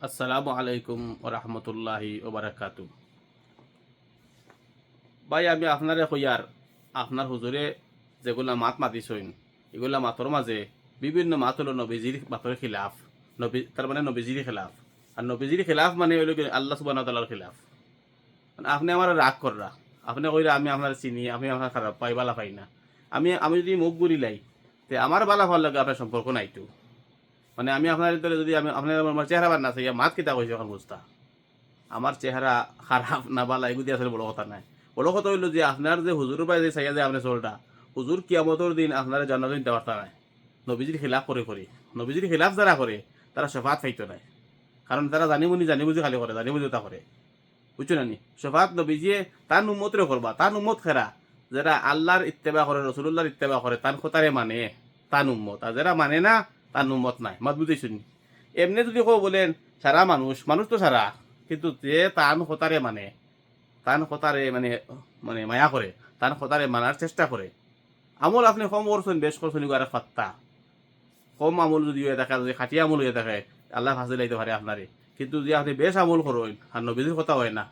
আসসালামু আলাইকুম ওরহমতুল্লাহি ওবারাকাতু। ভাই আমি আপনারে কইয়ার আপনার হুজুরে যেগুলা মাত মাতিছইন এগুলা মাতর মাঝে বিভিন্ন মাত হলো নবীজির মাতর খিলাফ। নবী তার মানে নবীজির খিলাফ। আর নবীজির খিলাফ মানে হইল কি আল্লাহ সুবহানাহু ওয়া তাআলার খিলাফ। মানে আপনি আমার রাগ কররা, আপনি কইরা আমি আপনার চিনি, আমি আপনার খারাপ পাই বালা পাই না। আমি আমি যদি মুখ গুরিলাই তে আমার বালা হওয়ার লাগে আপনার সম্পর্ক নাইতো। মানে আমি আপনার ভিতরে যদি আমি আপনার আমার চেহারা বার না চাই মাত কিতা কইছে এখন বুঝতা। আমার চেহারা খারাপ না বালা এগুলি আসলে বড় কথা নাই। বড় কথা হইল যে আপনার যে হুজুরের পায়ে যে চাইয়া যে আপনার চলটা, হুজুর কিয়ামতর দিন আপনার জান্নাত দিতে পারতা নাই। নবীজির খিলাফ করে নবীজির খিলাফ যারা করে তারা শফাত পাইতো নাই। কারণ তারা জানি বুঝি খালি করে, জানি বুঝি তা করে। বুঝছো না নি? শফাত নবীজিয়ে তার উম্মতরে করবা, তার উম্মত খেরা যারা আল্লাহর ইত্তেবা করে, রসুলুল্লাহর ইত্তেবা করে, তার খোতারে মানে তার উম্মত। আর যারা মানে না তার উম্মত নাই। মত বুঝেছুন? এমনি যদি কেউ বলেন সারা মানুষ, মানুষ তো সারা, কিন্তু যে তান খোতারে মানে, তান খোতারে মানে মানে মায়া করে, তান খোতারে মানার চেষ্টা করে, আমল আপনি কম করছেন বেশ করছেন আর ফাত্তা কম আমল যদি হয়ে থাকে, যদি খাটি আমল হয়ে থাকে, আল্লাহ ফাঁসি লাইতে পারে আপনারে। কিন্তু যদি আপনি বেশ আমল করেন আর নবীদের কথা হয় না,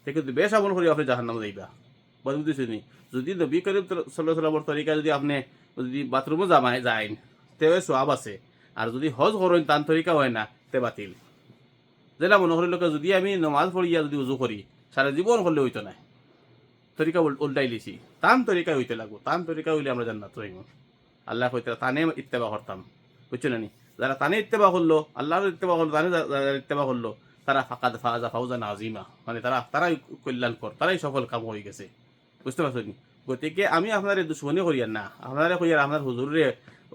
সে কিন্তু বেশ আমল করে আপনি জাহান্নাম যাইবা। বুঝতেছি? যদি নবী করিম সাল্লাল্লাহু আলাইহি ওয়াসাল্লামের তরিকা যদি আপনি যদি বাথরুমও জামায় যায় তেও সওয়াব আছে। আর যদি হজ করেন তার তরিকা হয় না তে বাতিল। যেটা মনে করি লোকে যদি আমি নমাজ পড়িয়া যদি উজু করি সারা জীবন করলে হইতো না, তরিকা উল্টাই লিছি। তান তরিকা হইতে লাগবো, তান তরিকা হইলে আমরা জান্নাত হইব। আল্লাহ কইতে তানে ইত্তেবা করতাম। বুঝছো না নি? যারা তানে ইত্তেবা করলো, আল্লাহর ইত্তেবা করলো, তানে যারা ইত্তেবা করলো, তারা ফাকাদ ফাজা ফাউজান আজিমা, মানে তারাই কল্যাণকর, তারাই সফল কাম হয়ে গেছে। বুঝতে পারছো নি? গতিকে আমি আপনার দুশ্মনী করিয়ার না, আপনারা কইয়ার আপনার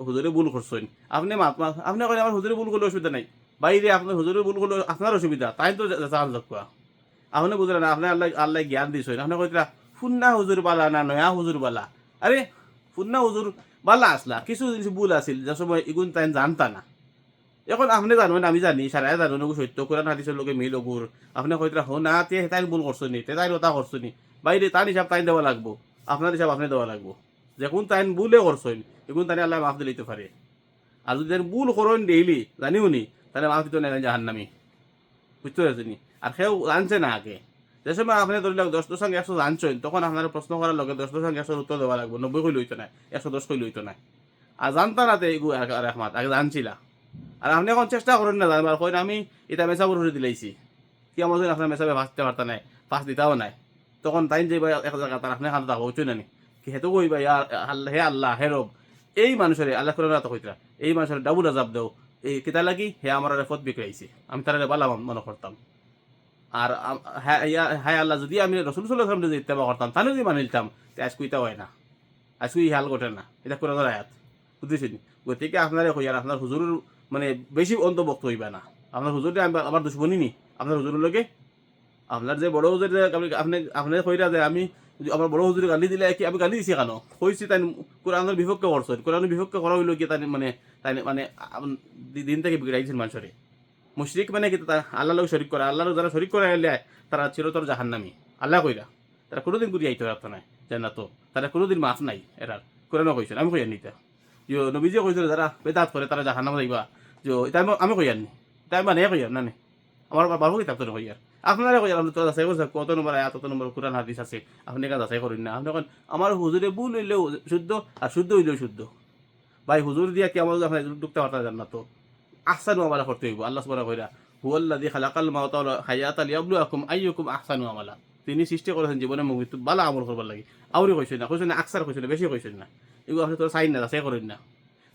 হুজুরে ভুল করছেন। আপনি কইলে আমার হুজুরে ভুল করলে অসুবিধা নাই। বাইরে আপনার হুজুরে ভুল করলে আপনার অসুবিধা, তাই তো জাল লক্ষা। আপনি বুঝলেন না, আপনি আল্লাহ আল্লাহ জ্ঞান দিছেন। আপনি কইতরা ফুন্না হুজুর বালা না নয়া হুজুর বালা। আরে ফুন্না হুজুর বালা আসলা, কিছু জিনিস ভুল আছিল যে সময় এগুন তাই জানতা না। এখন আপনি জানবেন আমি জানি, সারাই জানুন সত্য কোরআন হাদিসের লোকে মিল ওগুর। আপনি কইতরা হো না তে তাই ভুল করছো নি, তে তাই ওটা করছো নি। বাইরে তার হিসাব তাই দেওয়া লাগবো, আপনার হিসাব আপনি দেওয়া লাগবো। যখন তাই ভুলে করছেন এগুন তাই আল্লাহ মাফ দিতে পারে। আর যদি ভুল করেন ডেইলি জানিও নি, তাহলে মাফ দিতে নেই জাহান্নামি। বুঝতে পারছি? আর সেও জানছে না আগে। যে সময় আপনি ধরি লোক 10 সঙ্গে 100 জানছেন, তখন আপনার প্রশ্ন করার লগে 10 সঙ্গে 100 উত্তর দেওয়া লাগবে। 90 কই লইতো না, 110 কই লইতো না। আর জানতা না তো এগু আর একমাত আগে জানছিলা। আর আপনি এখন চেষ্টা করেন না জানবার, কইন আমি এটা মেসা করে দিলাইছি। কি আমার জন্য আপনার মেসাবে ভাসতে পারতা নাই, ফাঁস দিতাও নাই। তখন তাই যে এক জায়গা তার আপনি খান থাকো হইতো না নি? কি হেতু কইবা আল্লাহ হে আল্লাহ হে রব, এই মানুষের আল্লাহ করে তো কইতরা এই মানুষের ডাবুল আজাব দেও। এই কিতা লাগি হে আমার ফত বিকরাইছে, আমি তারা বালা মনে করতাম। আর হ্যাঁ আল্লাহ যদি আমি রসুল সাল্লাহ সাল্লাম যদি ইত্তেবা করতাম তাহলে যদি মানে নিতাম আজ কুইতা হয় না, আজ কুই হাল ঘটে না। এটা কোরআনের আয়াত। বুঝতেছেন? গতিকে আপনারা কই আর আপনার হুজুর মানে বেশি অন্তর্ভুক্ত হইবা না। আপনার হুজুর আমার দুশ্মনী নি আপনার হুজুরের লগে। আপনার যে বড় হুজুর আপনি আপনি কইরা যে আমি যদি আমার বড় হুজুরে গালি দিলে কি আমি গালি দিছি কেন কইছি তাই কোরআনের বিপক্ষে করছেন। কোরআনের বিপক্ষে করা হইল কি তাই মানে দিন থেকে বিগড়াইছেন মানুষের। মুশরিক মানে কি আল্লাহ লোক শরিক করে, আল্লাহ যারা শরিক করে আইলে তারা চিরতর জাহান্নামী। আল্লাহ কইরা তারা কোনোদিন ঘুরি আইতে পারতো না জান্নাত, তারা কোনোদিন মাফ নাই এরার। কোরআন কইছেন, আমি কইয়ার নিতা যে নবীজি কইছিল যারা বেদাত করে তারা জাহান্নামে যাইবা। যে এটা আমি কইয়ার নি, তাই মানে কইয়ার না নি আমার বাবু কিতাব তো কইয়ার। আপনারা কইয়ার আপনি তো যাচাই করছেন কত নম্বর আয়াত কত নম্বর কোরআন হাদিস আছে, আপনি কেন যাচাই করেন না? আপনি এখন আমার হুজুরে ভুল হইলেও শুদ্ধ আর শুদ্ধ হইলেও শুদ্ধ। ভাই হুজুর দিয়া কি আমার আপনার ঢুকতে পারতা জান্নাত? আহসানু আমালা করতে হইব। আল্লাহ সুবহানাহু ওয়া তাআলা হুয়াল্লাযী খালাকাল মাউতা ওয়াল হায়াতা লিয়াবলুয়াকুম আইয়ুকুম আহসানু আমালা। তিনি সৃষ্টি করেছেন জীবনে মৃত্যু ভালো আমল করবার লাগি। আউরি কইছেন না আকসার কইছেন না, বেশি কইছেন না। এগুলো আপনি তো চাইন না, যাচাই করেন না।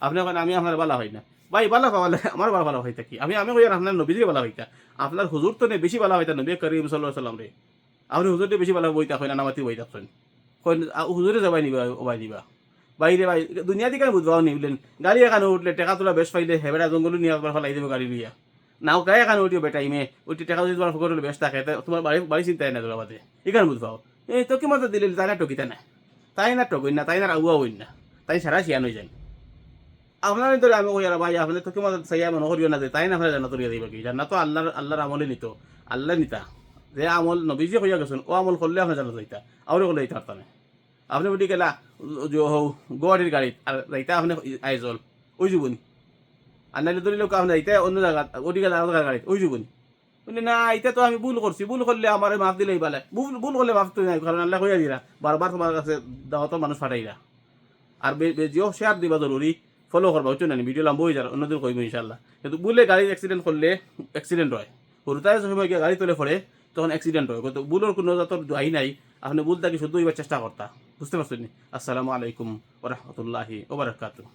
আপনি করেন আমি আপনার বালা হই না। ভাই বালা পাওয়ালে আমার বালা হইতা কি? আমি কই আপনার নবীজিকে বালা হইতা। আপনার হুজুর তো বেশি বালা হইতা নবী করিম সাল্লাল্লাহু আলাইহি ওয়াসাল্লাম রে। আপনি হুজুরকে বেশি বালা বইতা কই না নামাতি বইতা কইন। কইন হুজুরে যাবাই নিবা ওবাই দিবা। বাইরে ভাই দুনিয়া দিকে বুঝবাও নি বললেন গাড়ি এখানে উঠলে টেকা তোলা বেশ পাইলে হেবেড়া জঙ্গল নিয়ে একবার ফেলাই দেবে গাড়ি নিয়ে। নাও গায়ে এখানে উঠিও বেটা ইমে উঠি টেকা যদি তোমার ফকর বেশ থাকে তোমার বাড়ি চিন্তাই না তোলা বাদে এখানে বুঝবাও। এই তোকে মতো দিলে তাই না টকিতে না, তাই না টকইন না, তাই না আগুয়া হইন না, তাই সারা শিয়ান হয়ে যায়। আপনার ধরে আমি কই আর ভাই আপনি তোকে মতো চাইয়া মনে করিও না যে তাই না আপনার জান্নাত করিয়া দিবা কি? জান্নাত তো আল্লাহর আমলে নিত, আল্লাহ নিতা। যে আমল নবীজি কইয়া গেছেন ও আমল করলে আপনার জান্নাত যাইতা, আউরে করলে যাইতে পারতা না। আপনি উঠি গেলা গুয়াহাটির গাড়িত আর যাইতা আপনি আইজল ওই যাবনি। আর নাইলে ধরি লোক আপনি যাইতে অন্য জায়গা ওটি গেলা গাড়িত ওই যাবনি। বলি না এটা তো আমি ভুল করছি, ভুল করলে আমার মাফ দিলেই বলে, ভুল ভুল করলে মাফ তো নাই, কারণ আল্লাহ কইয়া দিরা বারবার তোমার কাছে দাওয়াত মানুষ পাঠাইরা। আর বেজিও শেয়ার দিবা জরুরি, ফলো করবা, হইতো না ভিডিও লম্বা হয়ে যাবে, অন্যদের কইব ইনশাল্লাহ। কিন্তু ভুলে গাড়ি অ্যাক্সিডেন্ট করলে অ্যাক্সিডেন্ট হয়, হরুতায় সময় গিয়ে গাড়ি তুলে পড়ে তখন অ্যাক্সিডেন্ট হয়। কিন্তু ভুলের কোনো জাতর দোয়াই নাই, আপনি ভুল থাকি শুধু এবার চেষ্টা করতা, বুঝতে পারছেন? আসসালামু আলাইকুম ওয়া রাহমাতুল্লাহি ওয়া বারাকাতুহু।